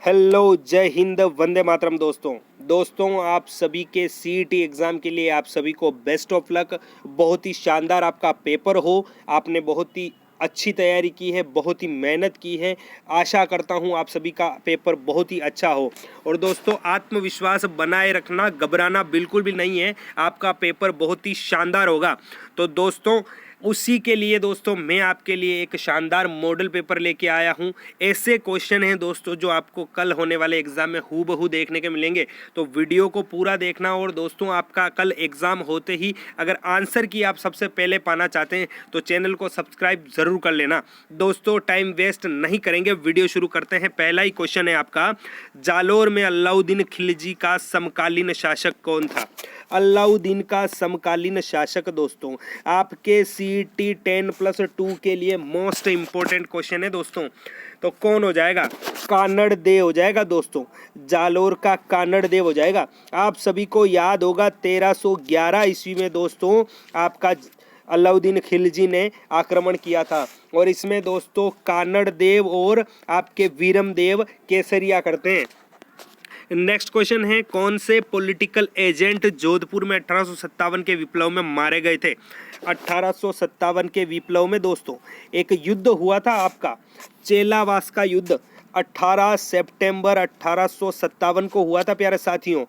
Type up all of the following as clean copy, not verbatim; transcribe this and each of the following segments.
Hello, जय हिंद, वंदे मातरम। दोस्तों आप सभी के सीईटी एग्ज़ाम के लिए आप सभी को बेस्ट ऑफ लक। बहुत ही शानदार आपका पेपर हो। आपने बहुत ही अच्छी तैयारी की है, बहुत ही मेहनत की है। आशा करता हूँ आप सभी का पेपर बहुत ही अच्छा हो। और दोस्तों आत्मविश्वास बनाए रखना, घबराना बिल्कुल भी नहीं है। आपका पेपर बहुत ही शानदार होगा। तो दोस्तों उसी के लिए दोस्तों मैं आपके लिए एक शानदार मॉडल पेपर लेके आया हूं। ऐसे क्वेश्चन हैं दोस्तों जो आपको कल होने वाले एग्जाम में हूबहू देखने के मिलेंगे। तो वीडियो को पूरा देखना। और दोस्तों आपका कल एग्जाम होते ही अगर आंसर की आप सबसे पहले पाना चाहते हैं तो चैनल को सब्सक्राइब जरूर कर लेना। दोस्तों टाइम वेस्ट नहीं करेंगे, वीडियो शुरू करते हैं। पहला ही क्वेश्चन है आपका, जालोर में अलाउद्दीन खिलजी का समकालीन शासक कौन था? अलाउद्दीन का समकालीन शासक दोस्तों आपके सीईटी 10+2 के लिए मोस्ट इंपॉर्टेंट क्वेश्चन है दोस्तों। तो कौन हो जाएगा? कानड़ देव हो जाएगा दोस्तों। जालोर का कानड़ देव हो जाएगा। आप सभी को याद होगा 1311 ईस्वी में दोस्तों आपका अलाउद्दीन खिलजी ने आक्रमण किया था। और इसमें दोस्तों कानड़ देव और आपके वीरम देव केसरिया करते हैं। नेक्स्ट क्वेश्चन है, कौन से पॉलिटिकल एजेंट जोधपुर में 1857 के विप्लव में मारे गए थे? 1857 के विप्लव में दोस्तों एक युद्ध हुआ था आपका, चेलावास का युद्ध। 18 सितंबर 1857 को हुआ था प्यारे साथियों।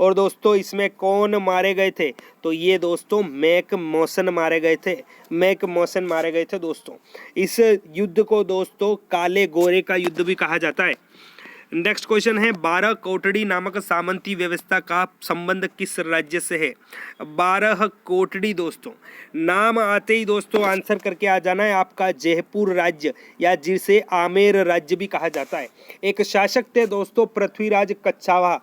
और दोस्तों इसमें कौन मारे गए थे? तो ये दोस्तों मैक मॉसन मारे गए थे। मैक मॉसन मारे गए थे दोस्तों। इस युद्ध को दोस्तों काले गोरे का युद्ध भी कहा जाता है। नेक्स्ट क्वेश्चन है, 12 कोटड़ी नामक सामंती व्यवस्था का संबंध किस राज्य से है? 12 कोटड़ी दोस्तों नाम आते ही दोस्तों आंसर करके आ जाना है आपका जयपुर राज्य, या जिसे आमेर राज्य भी कहा जाता है। एक शासक थे दोस्तों पृथ्वीराज कच्छावा,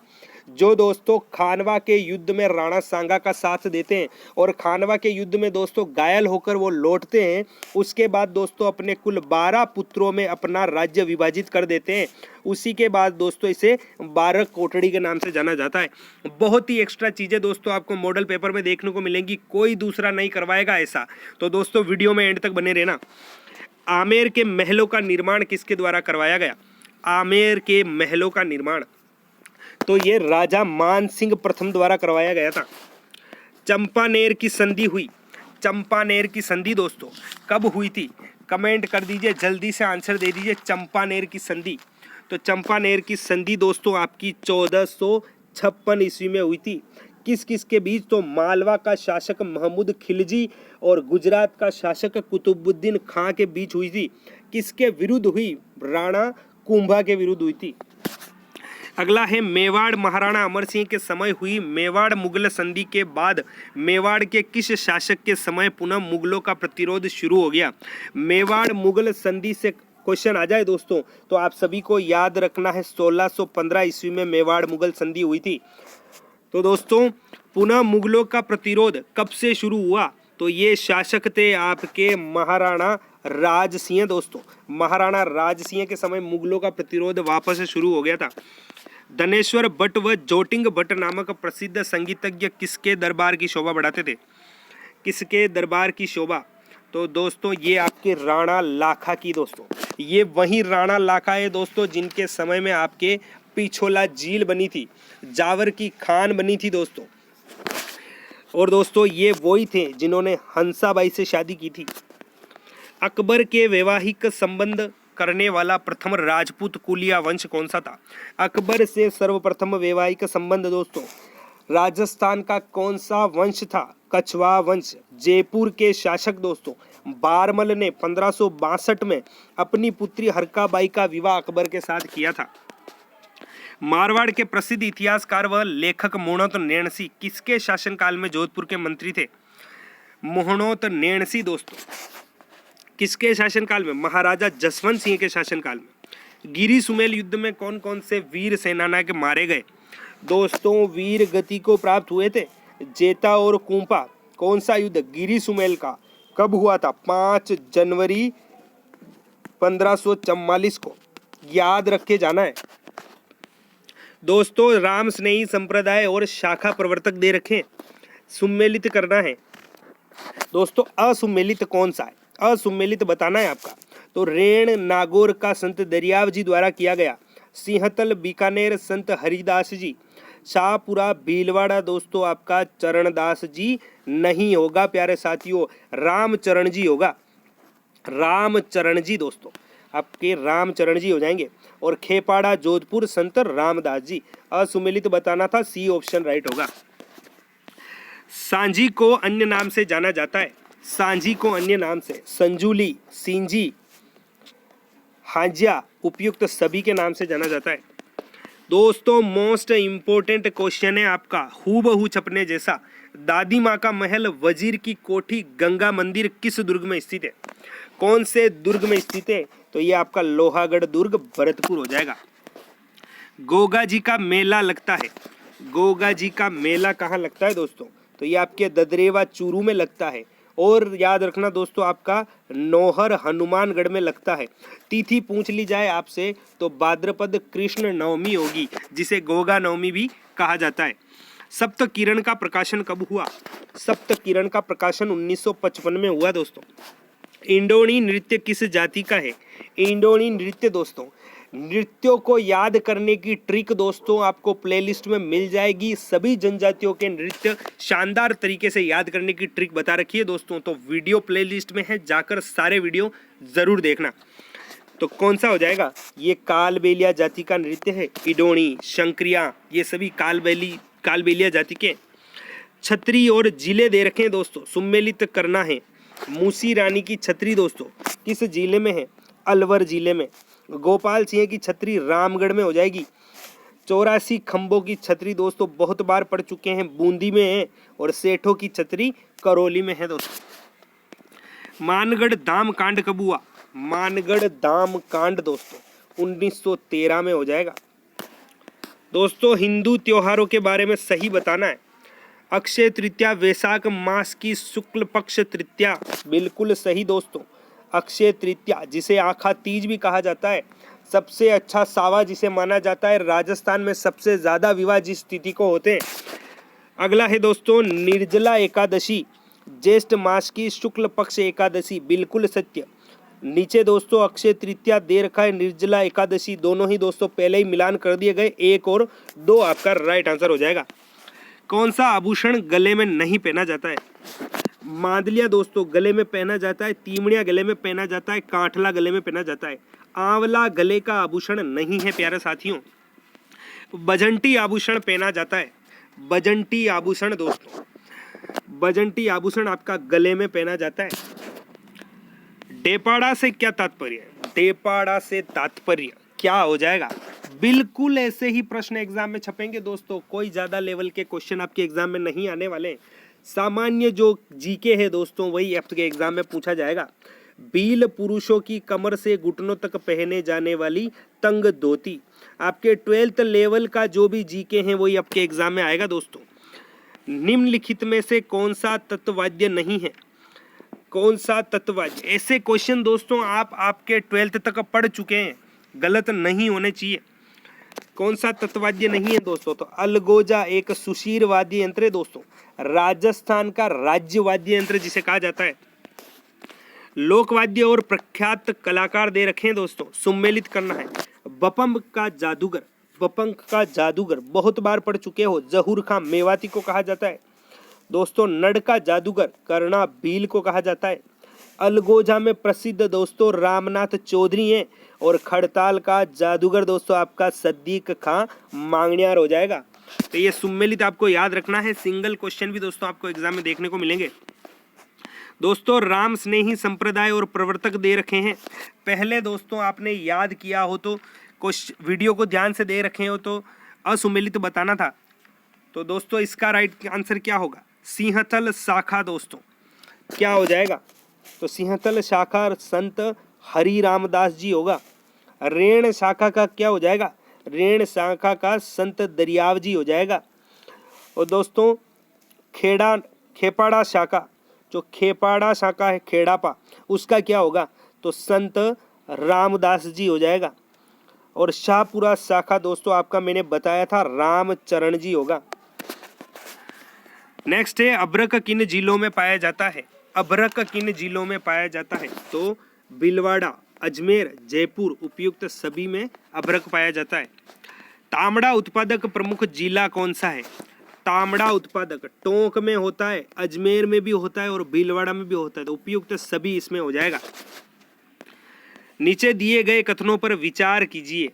जो दोस्तों खानवा के युद्ध में राणा सांगा का साथ देते हैं। और खानवा के युद्ध में दोस्तों घायल होकर वो लौटते हैं। उसके बाद दोस्तों अपने कुल 12 पुत्रों में अपना राज्य विभाजित कर देते हैं। उसी के बाद दोस्तों इसे 12 कोटड़ी के नाम से जाना जाता है। बहुत ही एक्स्ट्रा चीज़ें दोस्तों आपको मॉडल पेपर में देखने को मिलेंगी, कोई दूसरा नहीं करवाएगा ऐसा। तो दोस्तों वीडियो में एंड तक बने रहना। आमेर के महलों का निर्माण किसके द्वारा करवाया गया? आमेर के महलों का निर्माण तो ये राजा मान सिंह प्रथम द्वारा करवाया गया था। चंपानेर की संधि हुई। चंपानेर की संधि दोस्तों कब हुई थी? कमेंट कर दीजिए, जल्दी से आंसर दे दीजिए। चंपानेर की संधि, तो चंपानेर की संधि दोस्तों आपकी 1456 ईस्वी में हुई थी। किस किस के बीच? तो मालवा का शासक महमूद खिलजी और गुजरात का शासक कुतुबुद्दीन खां के बीच हुई थी। किसके विरुद्ध हुई? राणा कुंभा के विरुद्ध हुई थी। अगला है, मेवाड़ महाराणा अमर सिंह के समय हुई मेवाड़ मुगल संधि के बाद मेवाड़ के किस शासक के समय पुनः मुगलों का प्रतिरोध शुरू हो गया? मेवाड़ मुगल संधि से क्वेश्चन आ जाए दोस्तों तो आप सभी को याद रखना है 1615 ईस्वी में मेवाड़ मुगल संधि हुई थी। तो दोस्तों पुनः मुगलों का प्रतिरोध कब से शुरू हुआ? तो ये शासक थे आपके महाराणा राज सिंह दोस्तों। महाराणा राज सिंह के समय मुगलों का प्रतिरोध वापस से शुरू हो गया था। धनेश्वर भट्ट व जोटिंग भट्ट नामक प्रसिद्ध संगीतज्ञ किसके दरबार की शोभा बढ़ाते थे? किसके दरबार की शोभा? तो दोस्तों ये आपके राणा लाखा की दोस्तों। ये वही राणा लाखा है दोस्तों जिनके समय में आपके पिछोला झील बनी थी, जावर की खान बनी थी दोस्तों। और दोस्तों ये वही थे जिन्होंने हंसाबाई से शादी की थी। अकबर के वैवाहिक संबंध करने वाला प्रथम राजपूत कुलिया वंश कौन सा था? अकबर से सर्वप्रथम वैवाहिक संबंध दोस्तों राजस्थान का कौन सा वंश था? कछवा वंश। जयपुर के शासक दोस्तों बारमल ने 1562 में अपनी पुत्री हरकाबाई का विवाह अकबर के साथ किया था। मारवाड़ के प्रसिद्ध इतिहासकार व लेखक मोहनोत नेणसी किसके शासनकाल में जोधपुर के मंत्री थे? मोहनोत नेणसी दोस्तों किसके शासनकाल में? महाराजा जसवंत सिंह के शासनकाल में। गिरी सुमेल युद्ध में कौन कौन से वीर सेनानायक मारे गए? दोस्तों वीर गति को प्राप्त हुए थे जेता और कुंपा। कौन सा युद्ध? गिरी सुमेल का। कब हुआ था? 5 जनवरी 1544 को। याद रखे जाना है दोस्तों। राम स्नेही संप्रदाय और शाखा प्रवर्तक दे रखे, सुमेलित करना है दोस्तों। असुमेलित कौन सा है? असुमेलित बताना है आपका। तो रेण नागौर का संत दरियाव जी द्वारा किया गया। सिंहतल बीकानेर संत हरिदास जी। शाहपुरा भीलवाड़ा दोस्तों आपका चरणदास जी नहीं होगा प्यारे साथियों, रामचरण जी होगा, रामचरण जी दोस्तों, आपके रामचरण जी हो जाएंगे। और खेपाड़ा जोधपुर संत रामदास जी। असुमेलित बताना था, सी ऑप्शन राइट होगा। सांझी को अन्य नाम से जाना जाता है, सांझी को अन्य नाम से संजूली, सिंजी, हाजिया उपयुक्त सभी के नाम से जाना जाता है। दोस्तों मोस्ट इंपोर्टेंट क्वेश्चन है आपका, हूबहू छपने जैसा। दादी माँ का महल, वजीर की कोठी, गंगा मंदिर किस दुर्ग में स्थित है? कौन से दुर्ग में स्थित है? तो ये आपका लोहागढ़ दुर्ग भरतपुर हो जाएगा। गोगा जी का मेला लगता है, गोगा जी का मेला कहाँ लगता है दोस्तों? तो ये आपके ददरेवा चूरू में लगता है। और याद रखना दोस्तों आपका नौहर हनुमानगढ़ में लगता है। तिथि पूछ ली जाए आपसे तो भाद्रपद कृष्ण नवमी होगी, जिसे गोगा नवमी भी कहा जाता है। सप्त किरण का प्रकाशन कब हुआ? सप्त किरण का प्रकाशन 1955 में हुआ दोस्तों। इंडोनी नृत्य किस जाति का है? इंडोनी नृत्य दोस्तों, नृत्यों को याद करने की ट्रिक दोस्तों आपको प्लेलिस्ट में मिल जाएगी। सभी जनजातियों के नृत्य शानदार तरीके से याद करने की ट्रिक बता रखी है दोस्तों, तो वीडियो प्लेलिस्ट में है, जाकर सारे वीडियो जरूर देखना। तो कौन सा हो जाएगा? ये कालबेलिया जाति का नृत्य है। इडोनी, शंकरिया, ये सभी कालबेलिया जाति के। छतरी और जिले दे रखे हैं दोस्तों, सुम्मेलित करना है। मूसी रानी की छतरी दोस्तों किस जिले में है? अलवर जिले में। गोपाल सिंह की छतरी रामगढ़ में हो जाएगी। 84 खंभों की छतरी दोस्तों बहुत बार पढ़ चुके हैं, बूंदी में है। और सेठों की छतरी करौली में है दोस्तों। मानगढ़ दाम कांड कब हुआ? मानगढ़ दाम कांड दोस्तों 1913 में हो जाएगा। दोस्तों हिंदू त्योहारों के बारे में सही बताना है। अक्षय तृतीया वैशाख मास की शुक्ल पक्ष तृतीया, बिल्कुल सही दोस्तों। अक्षय तृतीया जिसे आखा तीज भी कहा जाता है। सबसे अच्छा सावा जिसे माना जाता है, राजस्थान में सबसे ज्यादा विवाह जिस तिथि को होते हैं। अगला है दोस्तों निर्जला एकादशी, ज्येष्ठ मास की शुक्ल पक्ष एकादशी, बिल्कुल सत्य। नीचे दोस्तों अक्षय तृतीया दे रखा है, निर्जला एकादशी, दोनों ही दोस्तों पहले ही मिलान कर दिए गए, 1 और 2 आपका राइट आंसर हो जाएगा। कौन सा आभूषण गले में नहीं पहना जाता है? मांदलिया दोस्तों गले में पहना जाता है, तीमड़िया गले में पहना जाता है, कांठला गले में पहना जाता है। आंवला गले का आभूषण नहीं है प्यारे साथियों। बजंटी आभूषण पहना जाता है, बजंटी आभूषण दोस्तों, बजंटी आभूषण आपका गले में पहना जाता है। डेपाड़ा से क्या तात्पर्य है? डेपाड़ा से तात्पर्य क्या हो जाएगा? बिल्कुल ऐसे ही प्रश्न एग्जाम में छपेंगे दोस्तों, कोई ज्यादा लेवल के क्वेश्चन आपके एग्जाम में नहीं आने वाले। सामान्य जो जीके है दोस्तों वही आपके एग्जाम में पूछा जाएगा। भील पुरुषों की कमर से घुटनों तक पहने जाने वाली तंग धोती, आपके 12th लेवल का जो भी जीके हैं वही आपके एग्जाम में आएगा दोस्तों। निम्नलिखित में से कौन सा तत्ववाद्य नहीं है? कौन सा तत्ववाद्य? ऐसे क्वेश्चन दोस्तों आप आपके 12th तक पढ़ चुके हैं, गलत नहीं होने चाहिए। कौन सा तत्ववाद्य नहीं है दोस्तों? तो अलगोजा एक सुशीर वाद्य यंत्र है दोस्तों, राजस्थान का राज्य वाद्य यंत्र जिसे कहा जाता है। लोकवाद्य और प्रख्यात कलाकार दे रखे हैं दोस्तों, सुम्मेलित करना है। बपंग का जादूगर, बपंग का जादूगर बहुत बार पढ़ चुके हो, जहूर खां मेवाती को कहा जाता है दोस्तों। नड़ का जादूगर कर्णा भील को कहा जाता है। अलगोजा में प्रसिद्ध दोस्तों रामनाथ चौधरी हैं। और खड़ताल का जादूगर दोस्तों आपका सद्दीक खां मांगनियार हो जाएगा। तो ये सुम्मेलित आपको याद रखना है, सिंगल क्वेश्चन भी दोस्तों आपको एग्जाम में देखने को मिलेंगे। दोस्तों राम स्नेही संप्रदाय और प्रवर्तक दे रखे हैं। पहले दोस्तों आपने याद किया हो तो वीडियो को ध्यान से दे रखे हो तो असुमेलित बताना था। तो दोस्तों इसका राइट आंसर क्या होगा? सिंहतल शाखा दोस्तों क्या हो जाएगा? तो सिंहतल शाखा संत हरि रामदास जी होगा। रेण शाखा का क्या हो जाएगा? रेण शाखा का संत दरियाव जी हो जाएगा। और दोस्तों खेपाड़ा शाखा, जो खेपाड़ा शाखा है खेड़ापा, उसका क्या होगा? तो संत रामदास जी हो जाएगा। और शाहपुरा शाखा दोस्तों आपका मैंने बताया था रामचरण जी होगा। नेक्स्ट है अभ्रक किन जिलों में पाया जाता है? अभ्रक किन जिलों में पाया जाता है? तो भीलवाड़ा, अजमेर, जयपुर उपयुक्त सभी में अभ्रक पाया जाता है। तांबड़ा उत्पादक प्रमुख जिला कौन सा है? तांबड़ा उत्पादक टोंक में होता है, अजमेर में भी होता है और भीलवाड़ा में भी होता है, तो उपयुक्त सभी इसमें हो जाएगा। नीचे दिए गए कथनों पर विचार कीजिए।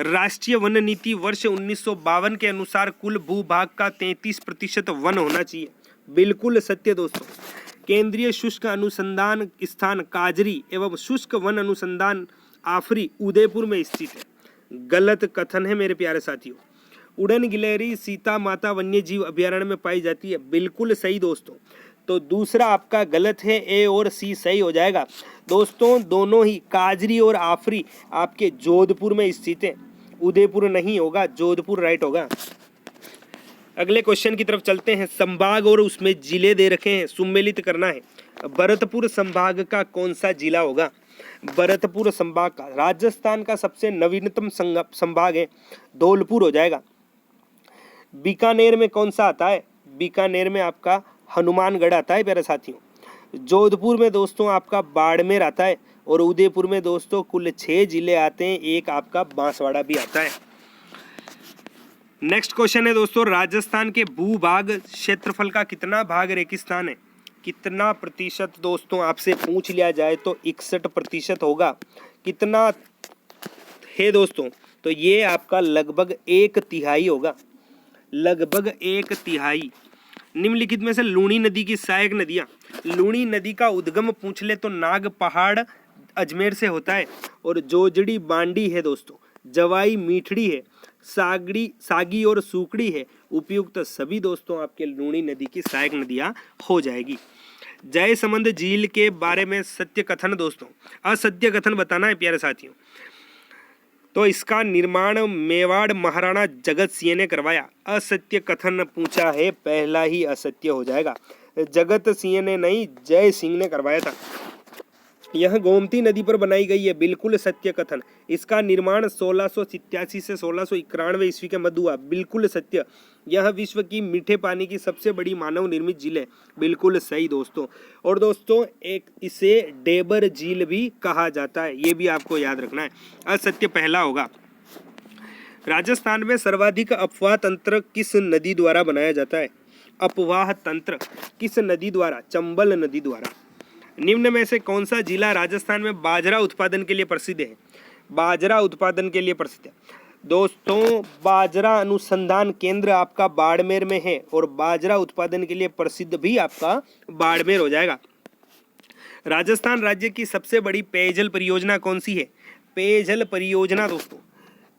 राष्ट्रीय वन नीति वर्ष 1952 के अनुसार कुल भूभाग का 33% वन होना चाहिए। बिल्कुल सत्य दोस्तों। केंद्रीय शुष्क अनुसंधान स्थान काजरी एवं शुष्क वन अनुसंधान आफरी उदयपुर में स्थित है। गलत कथन है मेरे प्यारे साथियों। उड़न गिलहरी सीता माता वन्य जीव अभ्यारण्य में पाई जाती है। बिल्कुल सही दोस्तों। तो दूसरा आपका गलत है, ए और सी सही हो जाएगा। दोस्तों दोनों ही काजरी और आफरी आपके जोधपुर में स्थित है, उदयपुर नहीं होगा, जोधपुर राइट होगा। अगले क्वेश्चन की तरफ चलते हैं। संभाग और उसमें जिले दे रखे हैं, सुमेलित करना है। भरतपुर संभाग का कौन सा जिला होगा? भरतपुर संभाग का राजस्थान का सबसे नवीनतम संभाग है, धौलपुर हो जाएगा। बीकानेर में कौन सा आता है? बीकानेर में आपका हनुमानगढ़ आता है प्यारे साथियों। जोधपुर में दोस्तों आपका बाड़मेर आता है और उदयपुर में दोस्तों कुल 6 जिले आते हैं, एक आपका बांसवाड़ा भी आता है। नेक्स्ट क्वेश्चन है दोस्तों, राजस्थान के भूभाग क्षेत्रफल का कितना भाग रेगिस्तान है? कितना प्रतिशत दोस्तों आपसे पूछ लिया जाए तो 61% होगा। कितना है दोस्तों? तो ये आपका लगभग 1/3 होगा, लगभग 1/3। निम्नलिखित में से लूणी नदी की सहायक नदियां। लूणी नदी का उद्गम पूछ ले तो नाग पहाड़ अजमेर से होता है और जोजड़ी बांडी है दोस्तों, जवाई मीठड़ी है, सागी और सूकड़ी है, उपयुक्त सभी दोस्तों आपके लूणी नदी की सहायक नदियां हो जाएगी। जयसमंद झील के बारे में सत्य कथन दोस्तों, असत्य कथन बताना है प्यारे साथियों। तो इसका निर्माण मेवाड़ महाराणा जगत सिंह ने करवाया। असत्य कथन पूछा है, पहला ही असत्य हो जाएगा। जगत सिंह ने नहीं, जय सिंह ने करवाया था। यह गोमती नदी पर बनाई गई है। बिल्कुल सत्य कथन। इसका निर्माण 1687 से 1691 ईस्वी के मध्य हुआ। बिल्कुल सत्य। यह विश्व की मीठे पानी की सबसे बड़ी मानव निर्मित झील है। बिल्कुल सही दोस्तों। और दोस्तों एक इसे डेबर झील भी कहा जाता है, ये भी आपको याद रखना है। असत्य पहला होगा। राजस्थान में सर्वाधिक अपवाह तंत्र किस नदी द्वारा बनाया जाता है? अपवाह तंत्र किस नदी द्वारा? चंबल नदी द्वारा। निम्न में से कौन सा जिला राजस्थान में बाजरा उत्पादन के लिए प्रसिद्ध है? बाजरा उत्पादन के लिए प्रसिद्ध है दोस्तों, बाजरा अनुसंधान केंद्र आपका बाड़मेर में है और बाजरा उत्पादन के लिए प्रसिद्ध भी आपका बाड़मेर हो जाएगा। राजस्थान राज्य की सबसे बड़ी पेयजल परियोजना कौन सी है? पेयजल परियोजना दोस्तों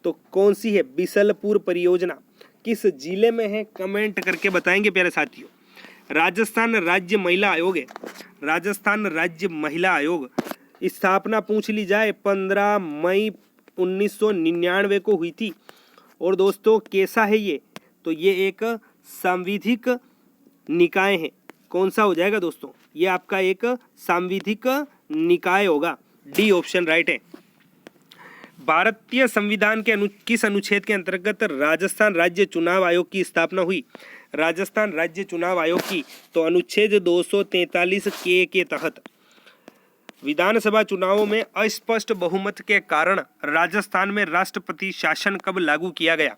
तो कौन सी है? बिसलपुर परियोजना। किस जिले में है? कमेंट करके बताएंगे प्यारे साथियों। राजस्थान राज्य महिला आयोग है। राजस्थान राज्य महिला आयोग स्थापना पूछ ली जाए 15 मई 1999 को हुई थी। और दोस्तों कैसा है ये? तो ये एक सांविधिक निकाय है। कौन सा हो जाएगा दोस्तों? ये आपका एक सांविधिक निकाय होगा। डी ऑप्शन राइट है। भारतीय संविधान के किस अनुच्छेद के अंतर्गत राजस्थान राज्य चुनाव आयोग की स्थापना हुई? राजस्थान राज्य चुनाव आयोग की तो अनुच्छेद 243 के तहत। विधानसभा चुनावों में अस्पष्ट बहुमत के कारण राजस्थान में राष्ट्रपति शासन कब लागू किया गया?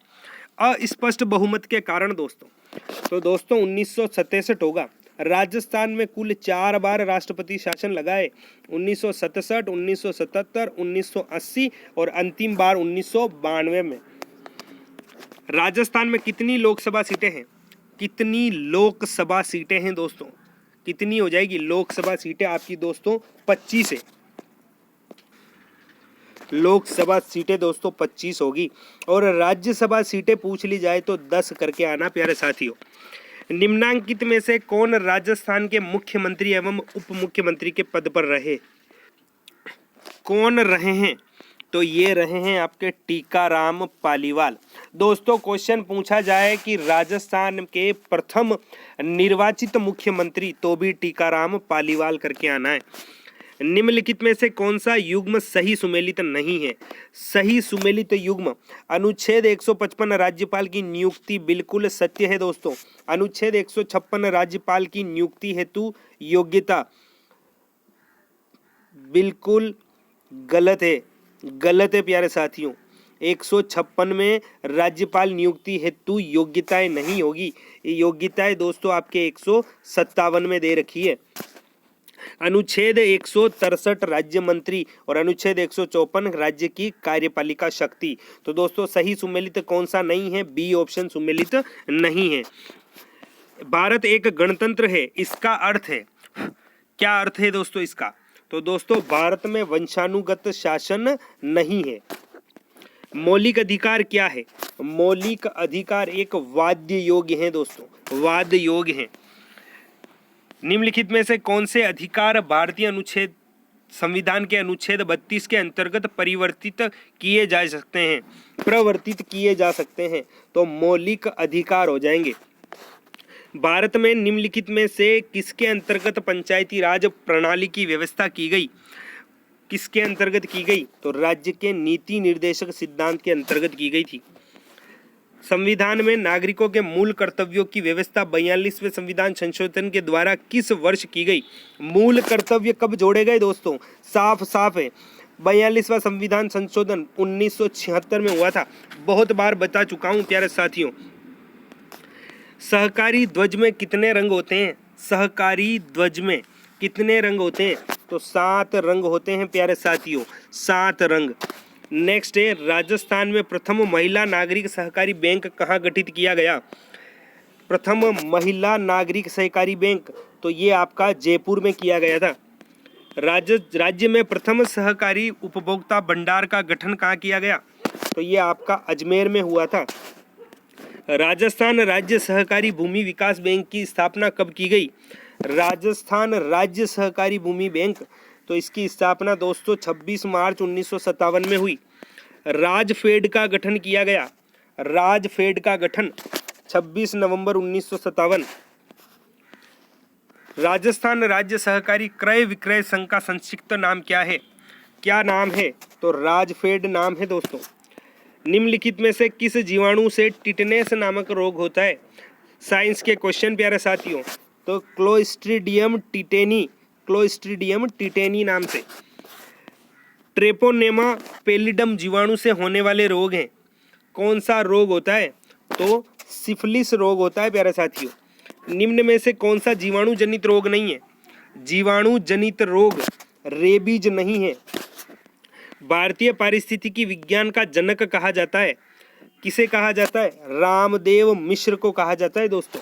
अस्पष्ट बहुमत के कारण दोस्तों 1967 होगा। राजस्थान में कुल 4 बार राष्ट्रपति शासन लगा है, 1967, 1977, 1980 और अंतिम बार 1992 में। राजस्थान में कितनी लोकसभा सीटें हैं? कितनी लोकसभा सीटें हैं दोस्तों? कितनी हो जाएगी लोकसभा सीटें आपकी दोस्तों? 25 है। लोकसभा सीटें दोस्तों 25 होगी। और राज्यसभा सीटें पूछ ली जाए तो 10 करके आना प्यारे साथियों। निम्नांकित में से कौन राजस्थान के मुख्यमंत्री एवं उप मुख्यमंत्री के पद पर रहे? कौन रहे हैं? तो ये रहे हैं आपके टीकाराम पालीवाल। दोस्तों क्वेश्चन पूछा जाए कि राजस्थान के प्रथम निर्वाचित मुख्यमंत्री तो भी टीकाराम पालीवाल करके आना है। निम्नलिखित में से कौन सा युग्म सही सुमेलित नहीं है? सही सुमेलित युग्म अनुच्छेद 155 राज्यपाल की नियुक्ति बिल्कुल सत्य है दोस्तों। अनुच्छेद 156 राज्यपाल की नियुक्ति हेतु योग्यता बिल्कुल गलत है, गलत है प्यारे साथियों। 156 में राज्यपाल नियुक्ति हेतु योग्यताएं नहीं होगी, ये योग्यताएं दोस्तों आपके 157 में दे रखी है। अनुच्छेद 163 राज्य मंत्री और अनुच्छेद 154 राज्य की कार्यपालिका शक्ति। तो दोस्तों सही सुमेलित कौन सा नहीं है? बी ऑप्शन सुमेलित नहीं है। भारत एक गणतंत्र है, इसका अर्थ है, क्या अर्थ है दोस्तों इसका? तो दोस्तों भारत में वंशानुगत शासन नहीं है। मौलिक अधिकार क्या है? मौलिक अधिकार एक वाद्य योग्य है दोस्तों, वाद्य योग्य है। निम्नलिखित में से कौन से अधिकार भारतीय अनुच्छेद संविधान के अनुच्छेद 32 के अंतर्गत परिवर्तित किए जा सकते हैं, प्रवर्तित किए जा सकते हैं? तो मौलिक अधिकार हो जाएंगे। भारत में निम्नलिखित में से किसके अंतर्गत पंचायती राज प्रणाली की व्यवस्था की गई? किसके अंतर्गत की गई? तो राज्य के नीति निर्देशक सिद्धांत के अंतर्गत की गई थी। संविधान में नागरिकों के मूल कर्तव्यों की व्यवस्था 42वें संविधान संशोधन के द्वारा किस वर्ष की गई? मूल कर्तव्य कब जोड़े गए दोस्तों? साफ साफ है, 42वां संविधान संशोधन 1976 में हुआ था। बहुत बार बता चुका हूं प्यारे साथियों। सहकारी ध्वज में कितने रंग होते हैं? सहकारी ध्वज में कितने रंग होते हैं? तो 7 रंग होते हैं प्यारे साथियों, 7 रंग। नेक्स्ट है, राजस्थान में प्रथम महिला नागरिक सहकारी बैंक कहाँ गठित किया गया? प्रथम महिला नागरिक सहकारी बैंक, तो ये आपका जयपुर में किया गया था। राज्य में प्रथम सहकारी उपभोक्ता भंडार का गठन कहाँ किया गया? तो ये आपका अजमेर में हुआ था। राजस्थान राज्य सहकारी भूमि विकास बैंक की स्थापना कब की गई? राजस्थान राज्य सहकारी भूमि बैंक, तो इसकी स्थापना दोस्तों 26 मार्च 1957 में हुई। राजफेड का गठन किया गया, राजफेड का गठन 26 नवंबर 1957। राजस्थान राज्य सहकारी क्रय विक्रय संघ का संक्षिप्त नाम क्या है? क्या नाम है? तो राजफेड नाम है दोस्तों। निम्नलिखित में से किस जीवाणु से टिटनेस नामक रोग होता है? साइंस के क्वेश्चन प्यारे साथियों। तो क्लोस्ट्रीडियम टिटेनी, क्लोस्ट्रीडियम टिटेनी नाम से। ट्रेपोनेमा पेलिडम जीवाणु से होने वाले रोग हैं। कौन सा रोग होता है? तो सिफिलिस रोग होता है प्यारे साथियों। निम्न में से कौन सा जीवाणु जनित रोग नहीं है? जीवाणु जनित रोग रेबीज नहीं है। भारतीय पारिस्थितिकी विज्ञान का जनक कहा जाता है, किसे कहा जाता है? रामदेव मिश्र को कहा जाता है दोस्तों।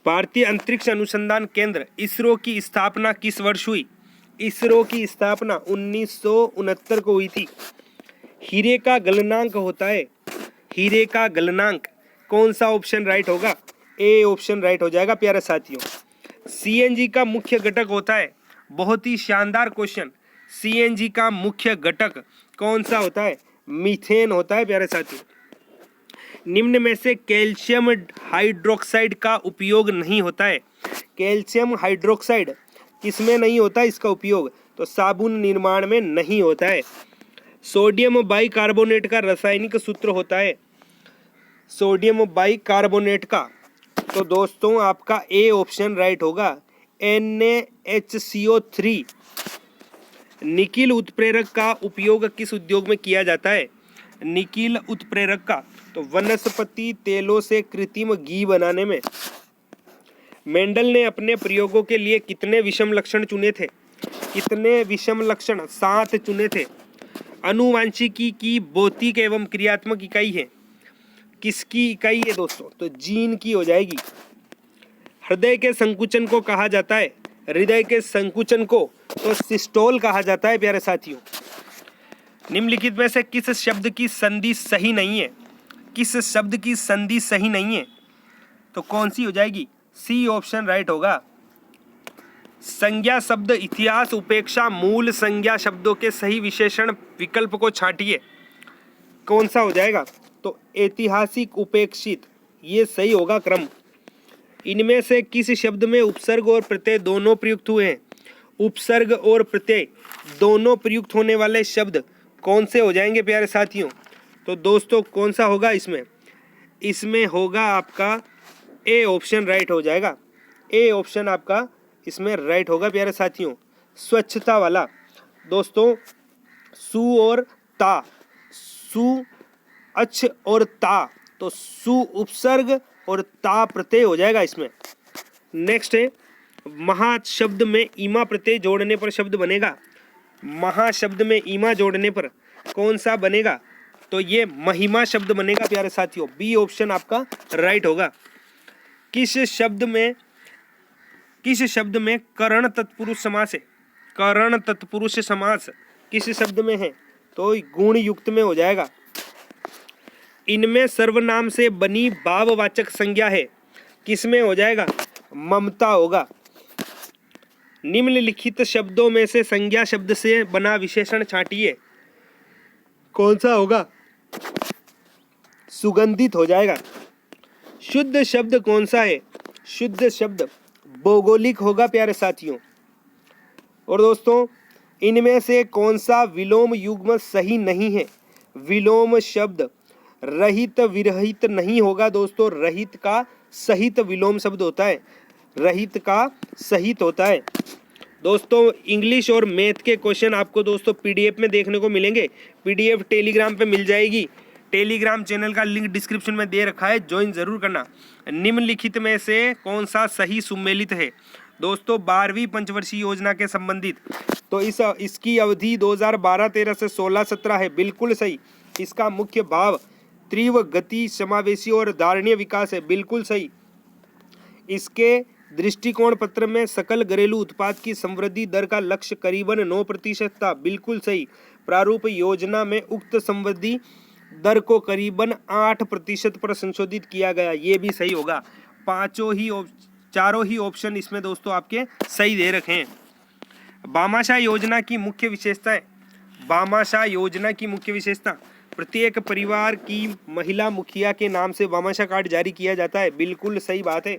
भारतीय अंतरिक्ष अनुसंधान केंद्र इसरो की स्थापना किस वर्ष हुई? इसरो की स्थापना 1969 को हुई थी। हीरे का गलनांक होता है, हीरे का गलनांक, कौन सा ऑप्शन राइट होगा? ए ऑप्शन राइट हो जाएगा प्यारे साथियों। सीएनजी का मुख्य घटक होता है, बहुत ही शानदार क्वेश्चन। सीएनजी का मुख्य घटक कौन सा होता है? मीथेन होता है प्यारे साथियों। निम्न में से कैल्शियम हाइड्रोक्साइड का उपयोग नहीं होता है। कैल्शियम हाइड्रोक्साइड किसमें नहीं होता इसका उपयोग? तो साबुन निर्माण में नहीं होता है। सोडियम बाइकार्बोनेट का रासायनिक सूत्र होता है, सोडियम बाइकार्बोनेट का, तो दोस्तों आपका ए ऑप्शन राइट होगा, NaHCO3। निकिल उत्प्रेरक का उपयोग किस उद्योग में किया जाता है? निकिल उत्प्रेरक का, तो वनस्पति तेलों से कृत्रिम घी बनाने में। मेंडल ने अपने प्रयोगों के लिए कितने विषम लक्षण चुने थे? कितने विषम लक्षण? 7 चुने थे। आनुवांशिकी की भौतिक एवं क्रियात्मक इकाई है, किसकी इकाई है दोस्तों? तो जीन की हो जाएगी। हृदय के संकुचन को कहा जाता है, हृदय के संकुचन को तो सिस्टोल कहा जाता है प्यारे साथियों। निम्नलिखित में से किस शब्द की संधि सही नहीं है? किस शब्द की संधि सही नहीं है? तो कौन सी हो जाएगी? सी ऑप्शन राइट होगा। संज्ञा शब्द इतिहास उपेक्षा मूल संज्ञा शब्दों के सही विशेषण विकल्प को छांटिए, कौन सा हो जाएगा? तो ऐतिहासिक उपेक्षित, ये सही होगा क्रम। इनमें से किस शब्द में उपसर्ग और प्रत्यय दोनों प्रयुक्त हुए हैं? उपसर्ग और प्रत्यय दोनों प्रयुक्त होने वाले शब्द कौन से हो जाएंगे प्यारे साथियों? तो दोस्तों कौन सा होगा इसमें? इसमें होगा आपका ए ऑप्शन राइट हो जाएगा। ए ऑप्शन आपका इसमें राइट होगा प्यारे साथियों, स्वच्छता वाला। दोस्तों सु और ता, सु अच्छ और ता, तो सु उपसर्ग और ता प्रत्यय हो जाएगा इसमें। नेक्स्ट है महा शब्द में ईमा प्रत्यय जोड़ने पर शब्द बनेगा। महा शब्द में ईमा जोड़ने पर कौन सा बनेगा? तो ये महिमा शब्द बनेगा प्यारे साथियों। बी ऑप्शन आपका राइट होगा। किस शब्द में करण तत्पुरुष समास है? करण तत्पुरुष समास किस शब्द में है? तो गुण युक्त में हो जाएगा। इनमें सर्वनाम से बनी भाववाचक संज्ञा है, किस में हो जाएगा? ममता होगा। निम्नलिखित शब्दों में से संज्ञा शब्द से बना विशेषण छांटिए, कौन सा होगा? सुगंधित हो जाएगा। शुद्ध शब्द कौन सा है? शुद्ध शब्द भौगोलिक होगा प्यारे साथियों। और दोस्तों इनमें से कौन सा विलोम युग्म सही नहीं है? विलोम शब्द रहित विरहित नहीं होगा दोस्तों। रहित का सहित विलोम शब्द होता है, रहित का सहित होता है। दोस्तों इंग्लिश और मैथ के क्वेश्चन आपको दोस्तों पीडीएफ में देखने को मिलेंगे। पीडीएफ टेलीग्राम पे मिल जाएगी। टेलीग्राम चैनल का लिंक डिस्क्रिप्शन में दे रखा है, ज्वाइन जरूर करना। निम्नलिखित में से कौन सा सही सुमेलित है? दोस्तों 12वीं पंचवर्षीय योजना के संबंधित, तो इसकी अवधि 2012-13 से 16-17 है, बिल्कुल सही। इसका मुख्य भाव तीव्र गति, समावेशी और धारणीय विकास है, बिल्कुल सही। इसके दृष्टिकोण पत्र में सकल घरेलू उत्पाद की समृद्धि दर का लक्ष्य करीबन 9% था, बिल्कुल सही। प्रारूप योजना में उक्त समृद्धि दर को करीबन 8% पर संशोधित किया गया, ये भी सही होगा। चारों ही ऑप्शन इसमें दोस्तों आपके सही दे रखे हैं। भामाशाह योजना की मुख्य विशेषताएं। भामाशाह योजना की मुख्य विशेषता, प्रत्येक परिवार की महिला मुखिया के नाम से भामाशाह कार्ड जारी किया जाता है, बिल्कुल सही बात है।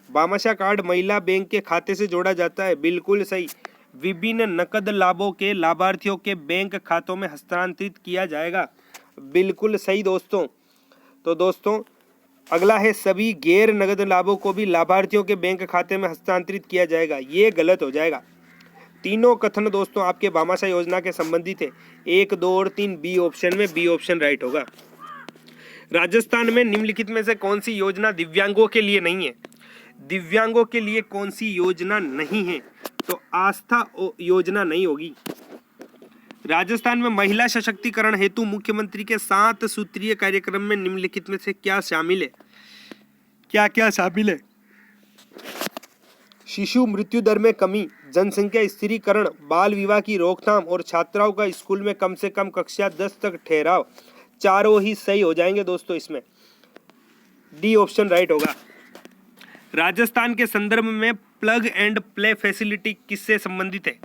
भामाशाह कार्ड महिला बैंक के खाते से जोड़ा जाता है, बिल्कुल सही। विभिन्न नकद लाभों के लाभार्थियों के बैंक खातों में हस्तांतरित किया जाएगा, बिल्कुल सही दोस्तों। तो दोस्तों अगला है सभी गैर नगद लाभों को भी लाभार्थियों के बैंक खाते में हस्तांतरित किया जाएगा, ये गलत हो जाएगा। तीनों कथन दोस्तों आपके भामाशाह योजना के संबंधित है। 1, 2 और 3 बी ऑप्शन में बी ऑप्शन राइट होगा। राजस्थान में निम्नलिखित में से कौन सी योजना दिव्यांगों के लिए नहीं है? दिव्यांगों के लिए कौन सी योजना नहीं है? तो आस्था योजना नहीं होगी। राजस्थान में महिला सशक्तिकरण हेतु मुख्यमंत्री के 7 सूत्रीय कार्यक्रम में निम्नलिखित में से क्या शामिल है? क्या क्या शामिल है? शिशु मृत्यु दर में कमी, जनसंख्या स्थिरीकरण, बाल विवाह की रोकथाम और छात्राओं का स्कूल में कम से कम कक्षा 10 तक ठहराव, चारों ही सही हो जाएंगे दोस्तों। इसमें डी ऑप्शन राइट होगा। राजस्थान के संदर्भ में प्लग एंड प्ले फैसिलिटी किससे संबंधित है?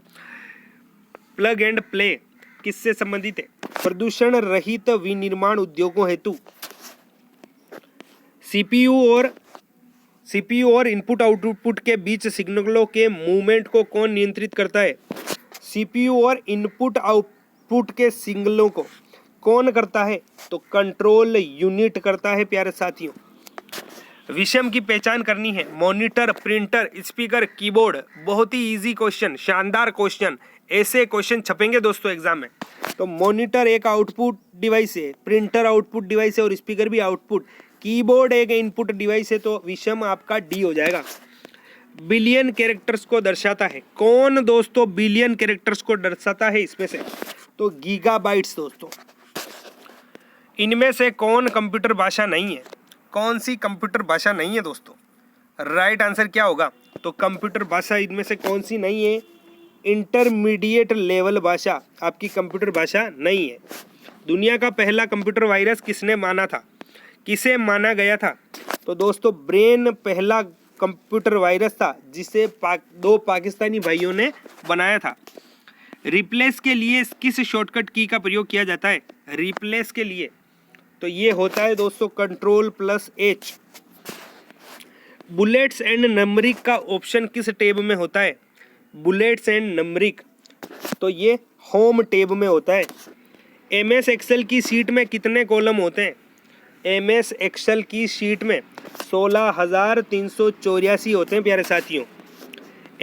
प्लग एंड प्ले किससे संबंधित है? प्रदूषण रहित विनिर्माण उद्योगों हेतु। सीपीयू और इनपुट आउटपुट के बीच सिग्नलों के मूवमेंट को कौन नियंत्रित करता है? सीपीयू और इनपुट आउटपुट के सिग्नलों को कौन करता है? तो कंट्रोल यूनिट करता है प्यारे साथियों। विषम की पहचान करनी है। मॉनिटर, प्रिंटर, स्पीकर, कीबोर्ड, बहुत ही इजी क्वेश्चन, शानदार क्वेश्चन। ऐसे क्वेश्चन छपेंगे दोस्तों एग्जाम में। तो मॉनिटर एक आउटपुट डिवाइस है, प्रिंटर आउटपुट डिवाइस है और स्पीकर भी आउटपुट, कीबोर्ड एक इनपुट डिवाइस है, तो विषम आपका डी हो जाएगा। बिलियन कैरेक्टर्स को दर्शाता है कौन दोस्तों? बिलियन कैरेक्टर्स को दर्शाता है इसमें से तो गीगाबाइट्स दोस्तों। इनमें से कौन कंप्यूटर भाषा नहीं है? कौन सी कंप्यूटर भाषा नहीं है दोस्तों? राइट आंसर क्या होगा? तो कंप्यूटर भाषा इनमें से कौन सी नहीं है? इंटरमीडिएट लेवल भाषा आपकी कंप्यूटर भाषा नहीं है। दुनिया का पहला कंप्यूटर वायरस किसने माना था? किसे माना गया था? तो दोस्तों ब्रेन पहला कंप्यूटर वायरस था जिसे 2 पाकिस्तानी भाइयों ने बनाया था। रिप्लेस के लिए किस शॉर्टकट की का प्रयोग किया जाता है? रिप्लेस के लिए तो ये होता है दोस्तों Ctrl+H। बुलेट्स एंड नंबरिंग का ऑप्शन किस टैब में होता है? बुलेट्स एंड नंबरिंग तो ये होम टैब में होता है। MS एक्सेल की शीट में कितने कॉलम होते हैं? MS एक्सेल की शीट में 16,384 होते हैं प्यारे साथियों।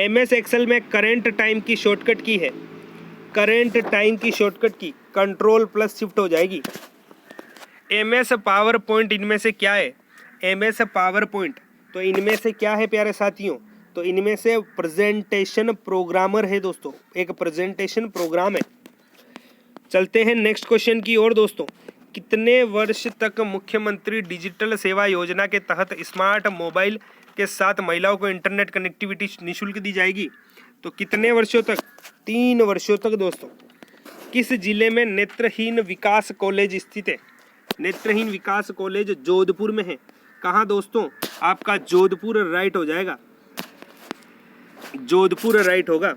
MS एक्सेल में करंट टाइम की शॉर्टकट की है करेंट टाइम की शॉर्टकट की कंट्रोल प्लस शिफ्ट हो जाएगी। MS पावर पॉइंट इनमें से क्या है? MS पावर पॉइंट तो इनमें से क्या है प्यारे साथियों? तो इनमें से प्रेजेंटेशन प्रोग्रामर है दोस्तों, एक प्रेजेंटेशन प्रोग्राम है। चलते हैं नेक्स्ट क्वेश्चन की ओर दोस्तों। कितने वर्ष तक मुख्यमंत्री डिजिटल सेवा योजना के तहत स्मार्ट मोबाइल के साथ महिलाओं को इंटरनेट कनेक्टिविटी निःशुल्क दी जाएगी? तो कितने वर्षों तक? 3 वर्षों तक दोस्तों। किस जिले में नेत्रहीन विकास कॉलेज स्थित है? नेत्रहीन विकास कॉलेज जोधपुर में है। कहाँ दोस्तों? आपका जोधपुर राइट हो जाएगा, जोधपुर राइट होगा।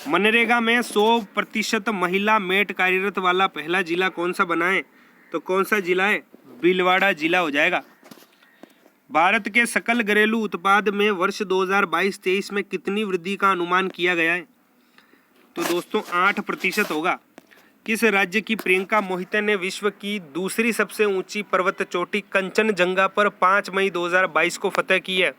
मनरेगा में 100% महिला मेट कार्यरत वाला पहला जिला कौन सा बना है? तो कौन सा जिला है? भीलवाड़ा जिला हो जाएगा। भारत के सकल घरेलू उत्पाद में वर्ष 2022-23 में कितनी वृद्धि का अनुमान किया गया है? तो दोस्तों 8% होगा। किस राज्य की प्रियंका मोहिते ने विश्व की दूसरी सबसे ऊंची पर्वत चोटी कंचनजंगा पर 5 मई 2022 को फतह की है?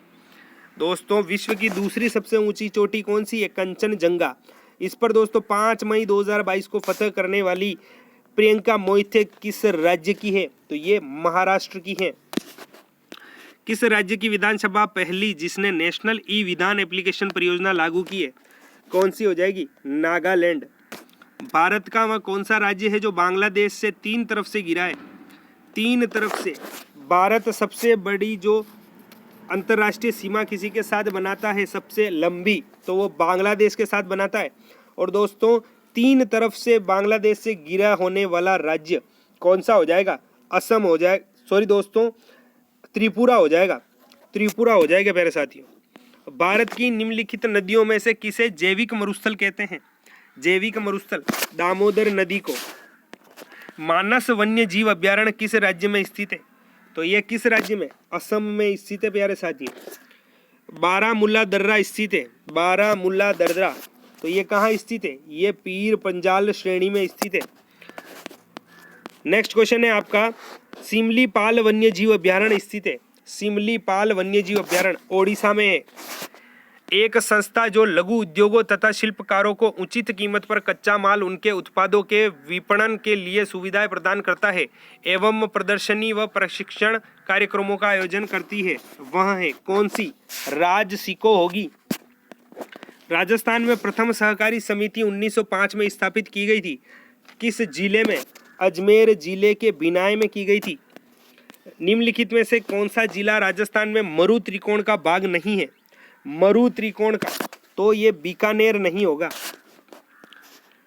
दोस्तों विश्व की दूसरी सबसे ऊंची चोटी कौन सी है? कंचनजंगा। इस पर दोस्तों 5 मई 2022 को फतह करने वाली प्रियंका मोहिते किस राज्य की है? तो ये महाराष्ट्र की है। किस राज्य की विधानसभा पहली जिसने नेशनल ई विधान एप्लीकेशन परियोजना लागू की है? कौन सी हो जाएगी? नागालैंड। भारत का वह कौन सा राज्य है जो बांग्लादेश से 3 तरफ से घिरा है? 3 तरफ से। भारत सबसे बड़ी जो अंतर्राष्ट्रीय सीमा किसी के साथ बनाता है सबसे लंबी, तो वो बांग्लादेश के साथ बनाता है। और दोस्तों 3 तरफ से बांग्लादेश से घिरा होने वाला राज्य कौन सा हो जाएगा? असम हो जाए, सॉरी दोस्तों त्रिपुरा हो जाएगा, त्रिपुरा हो जाएगा प्यारे साथियों। भारत की निम्नलिखित नदियों में से किसे जैविक मरुस्थल कहते हैं? जैविक मरुस्थल दामोदर नदी को। मानस वन्य जीव अभ्यारण्य किस राज्य में स्थित है? तो ये किस राज्य में? असम में स्थित है प्यारे साथियों। बारामूला दर्रा स्थित है, बारामूला दर्रा। तो ये कहाँ स्थित है? ये पीर पंजाल श्रेणी में स्थित है। नेक्स्ट क्वेश्चन है आपका, सिमलीपाल वन्य जीव अभ्यारण्य स्थित है। सिमलीपाल वन्य जीव अभ्यारण्य ओडिशा में है। एक संस्था जो लघु उद्योगों तथा शिल्पकारों को उचित कीमत पर कच्चा माल उनके उत्पादों के विपणन के लिए सुविधाएं प्रदान करता है एवं प्रदर्शनी व प्रशिक्षण कार्यक्रमों का आयोजन करती है, वह है कौन सी? राजसिको होगी। राजस्थान में प्रथम सहकारी समिति 1905 में स्थापित की गई थी। किस जिले में? अजमेर जिले के बिनाय में की गई थी। निम्नलिखित में से कौन सा जिला राजस्थान में मरु त्रिकोण का भाग नहीं है? मरु त्रिकोण का, तो ये बीकानेर नहीं होगा।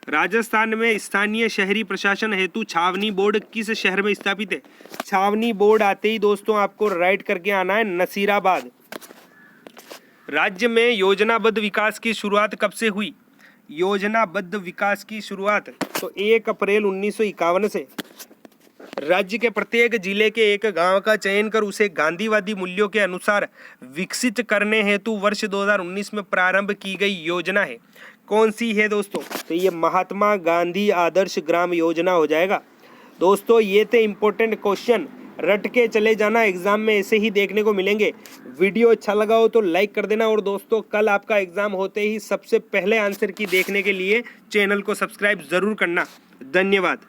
राजस्थान में स्थानीय शहरी प्रशासन हेतु छावनी बोर्ड किस शहर में स्थापित है? छावनी बोर्ड आते ही दोस्तों आपको राइट करके आना है नसीराबाद। राज्य में योजनाबद्ध विकास की शुरुआत कब से हुई? योजनाबद्ध विकास की शुरुआत तो 1 अप्रैल 1951 से। राज्य के प्रत्येक जिले के एक गांव का चयन कर उसे गांधीवादी मूल्यों के अनुसार विकसित करने हेतु वर्ष 2019 में प्रारंभ की गई योजना है। कौन सी है दोस्तों? तो ये महात्मा गांधी आदर्श ग्राम योजना हो जाएगा। दोस्तों ये थे इंपॉर्टेंट क्वेश्चन, रट के चले जाना, एग्जाम में ऐसे ही देखने को मिलेंगे। वीडियो अच्छा लगा हो तो लाइक कर देना, और दोस्तों कल आपका एग्जाम होते ही सबसे पहले आंसर की देखने के लिए चैनल को सब्सक्राइब जरूर करना। धन्यवाद।